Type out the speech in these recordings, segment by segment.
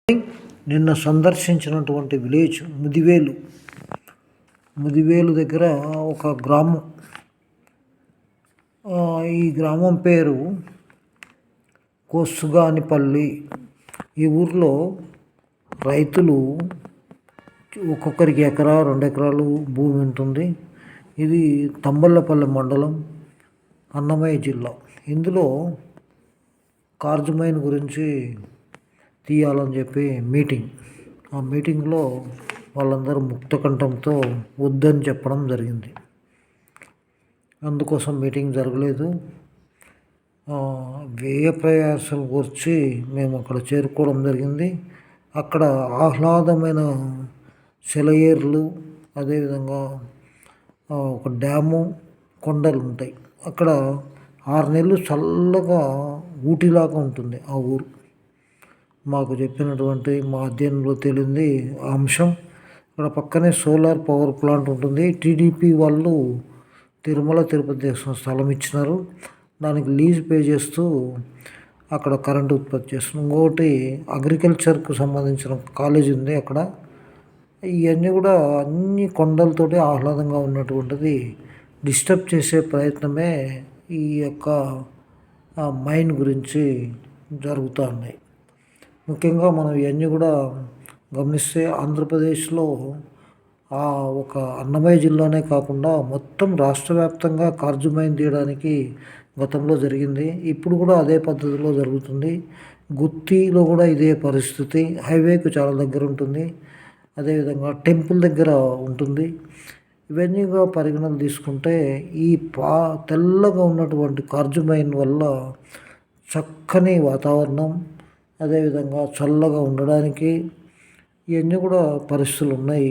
నిన్న సందర్శించినటువంటి విలేజ్ ముదివేలు దగ్గర ఒక గ్రామం. ఈ గ్రామం పేరు కోసుగానిపల్లి. ఈ ఊర్లో రైతులు ఒక్కొక్కరికి ఎకరా 2 ఎకరాలు భూమి ఉంటుంది. ఇది తంబళ్ళపల్లి మండలం, అన్నమయ్య జిల్లా. ఇందులో కార్జుమైన్ గురించి తీయాలని చెప్పి ఆ మీటింగ్లో వాళ్ళందరూ ముక్తకంఠంతో వద్దని చెప్పడం జరిగింది. అందుకోసం మీటింగ్ జరగలేదు. వ్యయ ప్రయాసాల గురించి మేము అక్కడ చేరుకోవడం జరిగింది. అక్కడ ఆహ్లాదమైన సెలయేర్లు, అదేవిధంగా ఒక డ్యాము, కొండలు ఉంటాయి. అక్కడ 6 నెలలు చల్లగా ఊటీలాగా ఉంటుంది ఆ ఊరు. మాకు చెప్పినటువంటి మా అధ్యయనంలో తేలింది ఆ అంశం. అక్కడ పక్కనే సోలార్ పవర్ ప్లాంట్ ఉంటుంది. టీడీపీ వాళ్ళు తిరుమల తిరుపతి దేవస్థానం స్థలం ఇచ్చినారు. దానికి లీజ్ పే చేస్తూ అక్కడ కరెంటు ఉత్పత్తి చేస్తున్నాం. ఇంకొకటి అగ్రికల్చర్కు సంబంధించిన కాలేజ్ ఉంది అక్కడ. ఇవన్నీ కూడా అన్ని కొండలతోటి ఆహ్లాదంగా ఉన్నటువంటిది. డిస్టర్బ్ చేసే ప్రయత్నమే ఈ యొక్క మైన్ గురించి జరుగుతూ ఉన్నాయి. ముఖ్యంగా మనం ఇవన్నీ కూడా గమనిస్తే ఆంధ్రప్రదేశ్లో ఒక అన్నమయ్య జిల్లానే కాకుండా మొత్తం రాష్ట్ర వ్యాప్తంగా కార్జుమైన్ తీయడానికి గతంలో జరిగింది. ఇప్పుడు కూడా అదే పద్ధతిలో జరుగుతుంది. గుత్తిలో కూడా ఇదే పరిస్థితి. హైవేకు చాలా దగ్గర ఉంటుంది. అదేవిధంగా టెంపుల్ దగ్గర ఉంటుంది. ఇవన్నీ కూడా పరిగణన తీసుకుంటే ఈ తెల్లగా ఉన్నటువంటి కార్జుమైన్ వల్ల చక్కని వాతావరణం, అదేవిధంగా చల్లగా ఉండడానికి ఇవన్నీ కూడా పరిస్థితులు ఉన్నాయి.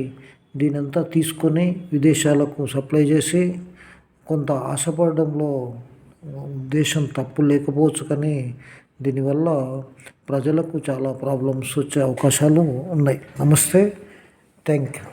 దీనంతా తీసుకొని విదేశాలకు సప్లై చేసి కొంత ఆశపడడంలో ఉద్దేశం తప్పు లేకపోవచ్చు, కానీ దీనివల్ల ప్రజలకు చాలా ప్రాబ్లమ్స్ వచ్చే అవకాశాలు ఉన్నాయి. నమస్తే, థ్యాంక్ యూ.